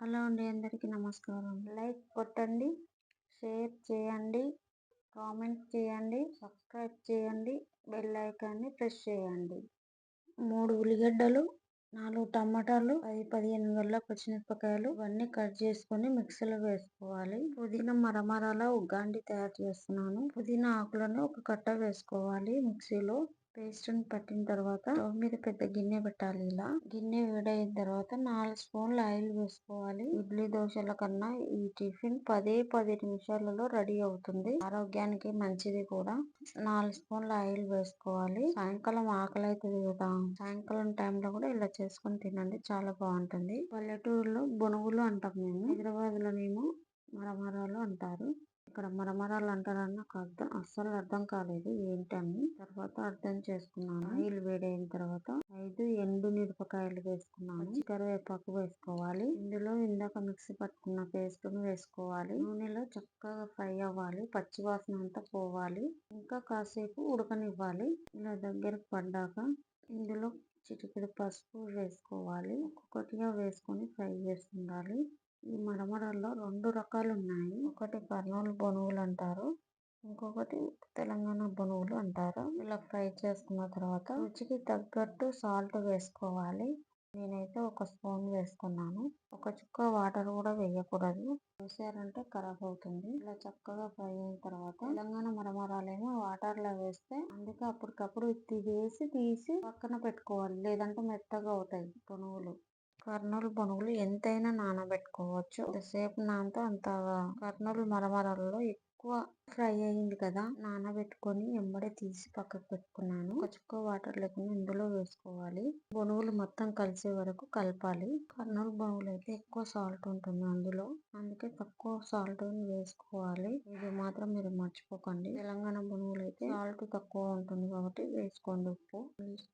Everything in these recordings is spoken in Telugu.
హలో అండి, అందరికీ నమస్కారం. లైక్ కొట్టండి, షేర్ చేయండి, కామెంట్ చేయండి, సబ్స్క్రైబ్ చేయండి, బెల్ ఐకాన్ని ప్రెస్ చేయండి. 3 ఉల్లిగడ్డలు, 4 టమాటాలు, 10-15 గల్ల పచ్చిమిరపకాయలు ఇవన్నీ కట్ చేసుకొని మిక్సీలో వేసుకోవాలి. పుదీనా మరమరాల ఉగ్గాండి తయారు చేస్తున్నాను. పుదీనా ఆకులను ఒక కట్ట వేసుకోవాలి. మిక్సీలో పేస్ట్ని పట్టిన తర్వాత స్టవ్ మీద పెద్ద గిన్నె పెట్టాలి. ఇలా గిన్నె వేడైన తర్వాత 4 స్పూన్ల ఆయిల్ వేసుకోవాలి. ఇడ్లీ దోశల కన్నా ఈ టిఫిన్ 10 నిమిషాలలో రెడీ అవుతుంది. ఆరోగ్యానికి మంచిది కూడా. 4 స్పూన్ల ఆయిల్ వేసుకోవాలి. సాయంకాలం ఆకలి అవుతుంది కదా, సాయంకాలం టైంలో కూడా ఇలా చేసుకొని తినండి, చాలా బాగుంటుంది. పల్లెటూరులో బొనుగులు అంటాం మేము, హైదరాబాద్ లోనేమో మరమరాలు అంటారు. ఇక్కడ మరమరాలు అంటారని నాకు అస్సలు అర్థం కాలేదు ఏంటని. తర్వాత అర్థం చేసుకున్నాను. ఆయిల్ వేడైన తర్వాత 5 ఎండు మిరపకాయలు వేసుకున్నాను. కరివేపాకు వేసుకోవాలి. ఇందులో ఇందాక మిక్సీ పట్టుకున్న పేస్ట్ ను వేసుకోవాలి. నూనెలో చక్కగా ఫ్రై అవ్వాలి, పచ్చివాసన అంతా పోవాలి. ఇంకా కాసేపు ఉడకనివ్వాలి. ఇలా దగ్గరకు పడ్డాక ఇందులో చిటికెడు పసుపు వేసుకోవాలి. ఒక్కొక్కటిగా వేసుకొని ఫ్రై చేస్తుండాలి. ఈ మరమరాల్లో 2 రకాలు ఉన్నాయి. ఒకటి కర్నూలు బొనుగులు అంటారు, ఇంకొకటి తెలంగాణ బొనుగులు అంటారు. ఇలా ఫ్రై చేసుకున్న తర్వాత రుచికి తగ్గట్టు సాల్ట్ వేసుకోవాలి. నేనైతే 1 స్పూన్ వేసుకున్నాను. ఒక చుక్క వాటర్ కూడా వేయకూడదు, వేసారంటే ఖరాబ్ అవుతుంది. ఇలా చక్కగా ఫ్రై అయిన తర్వాత తెలంగాణ మరమరాలేమో వాటర్ లో వేస్తే అందుకే అప్పటికప్పుడు వేసి తీసి పక్కన పెట్టుకోవాలి, లేదంటే మెత్తగా అవుతాయి బొనుగులు. కర్నూలు బొనుగులు ఎంతైనా నానబెట్టుకోవచ్చు. ఎంతసేపు నానితే అంత. కర్నూలు మరమరాలలో ఎక్కువ ఫ్రై అయింది కదా, నానబెట్టుకొని ఎంబడే తీసి పక్కకు పెట్టుకున్నాను. ఒక చుక్క వాటర్ లేకుండా ఇందులో వేసుకోవాలి. బొనుగులు మొత్తం కలిసే వరకు కలపాలి. కర్నూలు బొనుగులు అయితే ఎక్కువ సాల్ట్ ఉంటుంది అందులో, అందుకే తక్కువ సాల్ట్ వేసుకోవాలి. ఇది మాత్రం మీరు మర్చిపోకండి. తెలంగాణ బొనుగులు అయితే సాల్ట్ తక్కువ ఉంటుంది కాబట్టి వేసుకోండి ఉప్పు.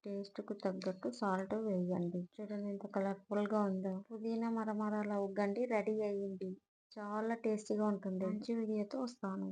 టేస్ట్ కు తగ్గట్టు సాల్ట్ వేయండి. చూడండి ఎంత కలర్ఫుల్ గా ఉందో. పుదీనా మరమరాల ఉగ్గాండి రెడీ అయ్యింది. చాలా టేస్టీగా ఉంటుంది. మంచి వీడియోతో వస్తాను.